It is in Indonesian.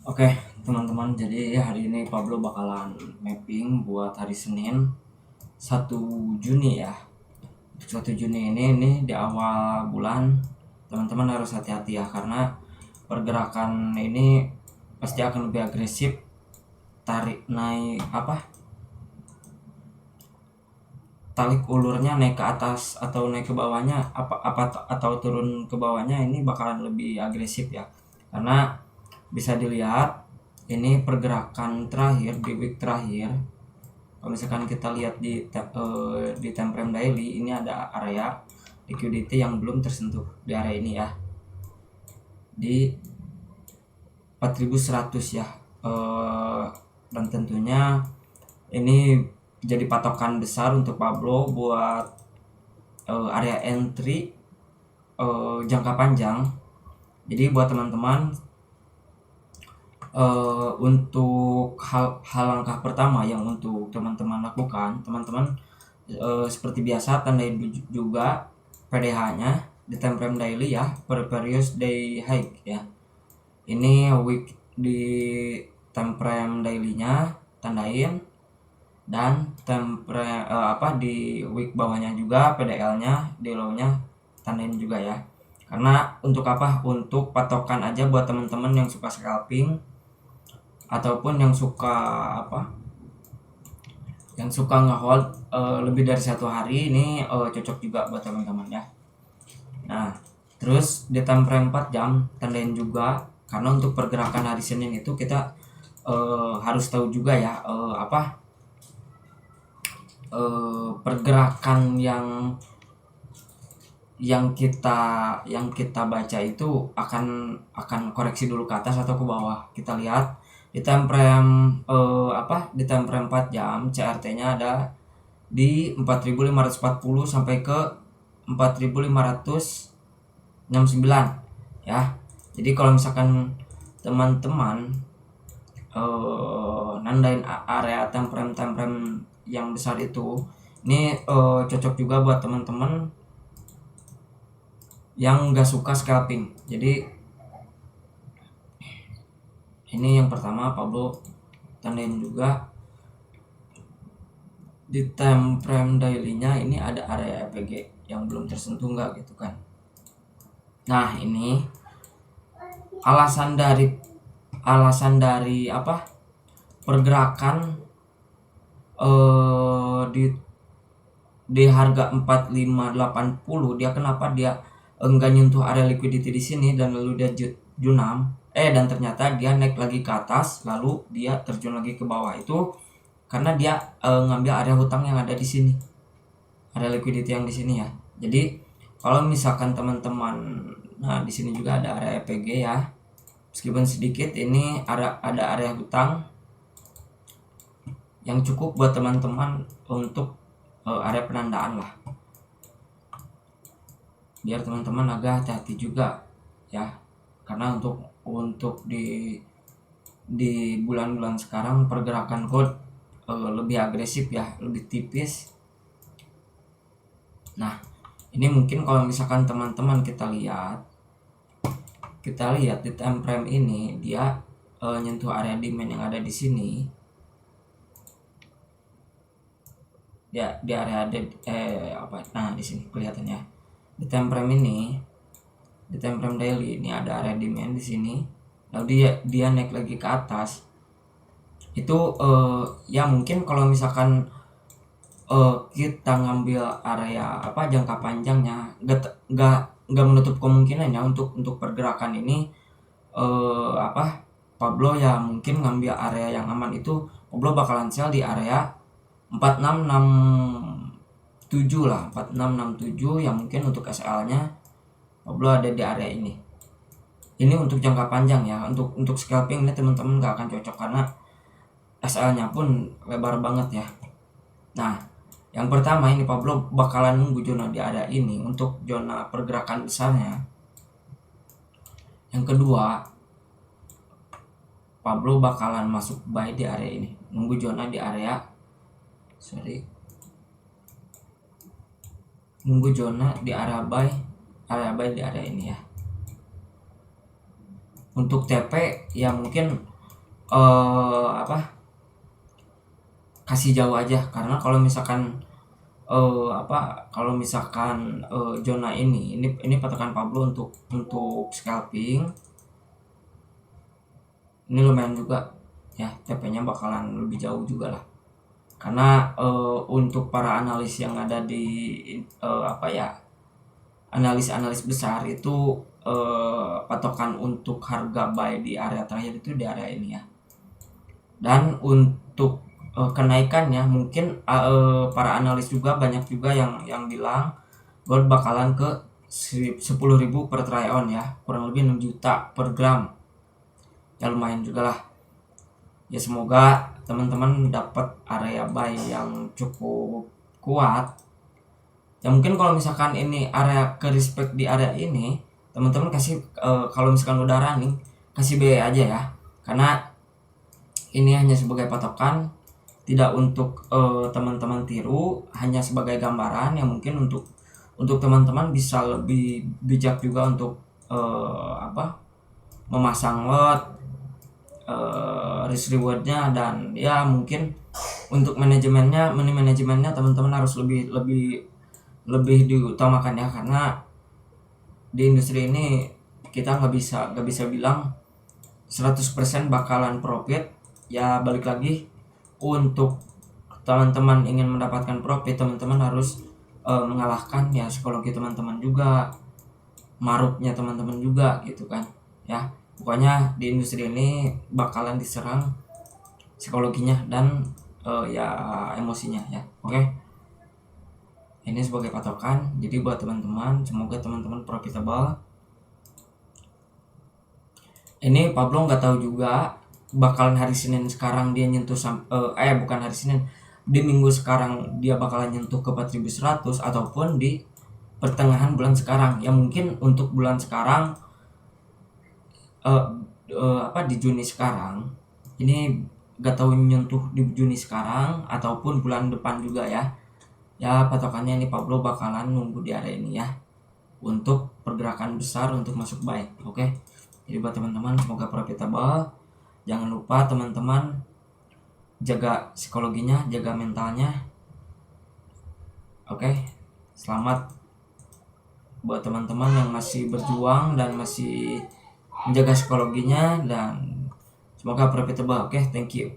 Oke, teman-teman, jadi hari ini Pablo bakalan mapping buat hari Senin 1 Juni ya. 1 Juni ini di awal bulan, teman-teman harus hati-hati ya, karena pergerakan ini pasti akan lebih agresif. Tarik naik tarik ulurnya naik ke atas atau naik ke bawahnya atau turun ke bawahnya ini bakalan lebih agresif ya, karena bisa dilihat ini pergerakan terakhir di week terakhir. Kalau misalkan kita lihat di time frame daily, ini ada area liquidity yang belum tersentuh di area ini ya, di 4100 ya. Dan tentunya ini jadi patokan besar untuk Pablo buat area entry jangka panjang. Jadi buat teman-teman, untuk hal langkah pertama yang untuk teman-teman lakukan, teman-teman seperti biasa tandain juga PDH-nya di time frame daily ya, per previous day high ya. Ini week di time frame daily-nya tandain, dan time frame di week bawahnya juga PDL-nya di low-nya tandain juga ya. Karena untuk Untuk patokan aja buat teman-teman yang suka scalping ataupun yang suka ngehold lebih dari 1 hari, ini cocok juga buat teman-teman ya. Nah, terus di time frame 4 jam tandain juga, karena untuk pergerakan hari Senin itu kita harus tahu juga ya pergerakan yang kita baca itu akan koreksi dulu ke atas atau ke bawah. Kita lihat di time frame 4 jam CRT-nya ada di 4540 sampai ke 4569 ya. Jadi kalau misalkan teman-teman nandain area time frame yang besar itu, ini cocok juga buat teman-teman yang nggak suka scalping. Jadi ini yang pertama Pablo tandain juga di time frame daily-nya, ini ada area EPG yang belum tersentuh nggak gitu kan. Nah, ini alasan dari pergerakan di harga 4580, dia kenapa dia enggak nyentuh area liquidity di sini dan lalu dia junam dan ternyata dia naik lagi ke atas lalu dia terjun lagi ke bawah. Itu karena dia ngambil area hutang yang ada di sini, area liquidity yang di sini ya. Jadi kalau misalkan teman-teman, nah di sini juga ada area EPG ya, meskipun sedikit, ini ada area hutang yang cukup buat teman-teman untuk area penandaan lah, biar teman-teman agak hati-hati juga ya, karena untuk di bulan-bulan sekarang pergerakan gold lebih agresif ya, lebih tipis. Nah, ini mungkin kalau misalkan teman-teman kita lihat di time frame ini, dia nyentuh area demand yang ada di sini ya, di area nah di sini kelihatannya di time frame ini, di time frame daily ini ada area demand di sini, lalu dia naik lagi ke atas. Itu ya mungkin kalau misalkan kita ngambil area jangka panjangnya, nggak menutup kemungkinannya untuk pergerakan ini Pablo ya mungkin ngambil area yang aman itu Pablo bakalan sell di area 4667 lah, 4667 yang mungkin untuk SL-nya Pablo ada di area ini. Ini untuk jangka panjang ya, untuk scalping ini teman-teman nggak akan cocok karena SL-nya pun lebar banget ya. Nah, yang pertama ini Pablo bakalan nunggu zona di area ini untuk zona pergerakan besarnya. Yang kedua, Pablo bakalan masuk buy di area ini, nunggu zona di area nunggu zona di area buy di area ini ya. Untuk TP ya mungkin apa, kasih jauh aja, karena kalau misalkan apa, kalau misalkan zona ini patokan Pablo untuk scalping, ini lumayan juga ya, TP-nya bakalan lebih jauh juga lah, karena untuk para analis yang ada di apa ya, analis besar itu patokan untuk harga buy di area terakhir itu di area ini ya. Dan untuk kenaikannya mungkin para analis juga banyak juga yang bilang gold bakalan ke 10.000 per try on ya, kurang lebih 6 juta per gram ya, lumayan juga lah ya. Semoga teman-teman dapat area buy yang cukup kuat ya. Mungkin kalau misalkan ini area ke respect di area ini, teman-teman kasih kalau misalkan udah running kasih B aja ya, karena ini hanya sebagai patokan, tidak untuk teman-teman tiru, hanya sebagai gambaran yang mungkin untuk teman-teman bisa lebih bijak juga untuk apa, memasang lot, risk rewardnya, dan ya mungkin untuk manajemennya teman-teman harus lebih diutamakan ya, karena di industri ini kita nggak bisa bilang 100% bakalan profit ya. Balik lagi, untuk teman-teman ingin mendapatkan profit, teman-teman harus mengalahkan ya psikologi teman-teman juga, marupnya teman-teman juga gitu kan ya. Pokoknya di industri ini bakalan diserang psikologinya dan ya emosinya ya. Oke, ini sebagai patokan, jadi buat teman-teman semoga teman-teman profitable. Ini Pablo nggak tahu juga bakalan hari Senin sekarang dia nyentuh bukan hari Senin, di minggu sekarang dia bakalan nyentuh ke 4.100 ataupun di pertengahan bulan sekarang ya. Mungkin untuk bulan sekarang di Juni sekarang ini gak tahu nyentuh di Juni sekarang ataupun bulan depan juga ya. Ya patokannya ini Pablo bakalan nunggu di area ini ya untuk pergerakan besar untuk masuk buy. Oke, jadi buat teman-teman semoga profitable. Jangan lupa teman-teman jaga psikologinya, jaga mentalnya. Oke, selamat buat teman-teman yang masih berjuang dan masih menjaga psikologinya, dan semoga profitable. Oke, thank you.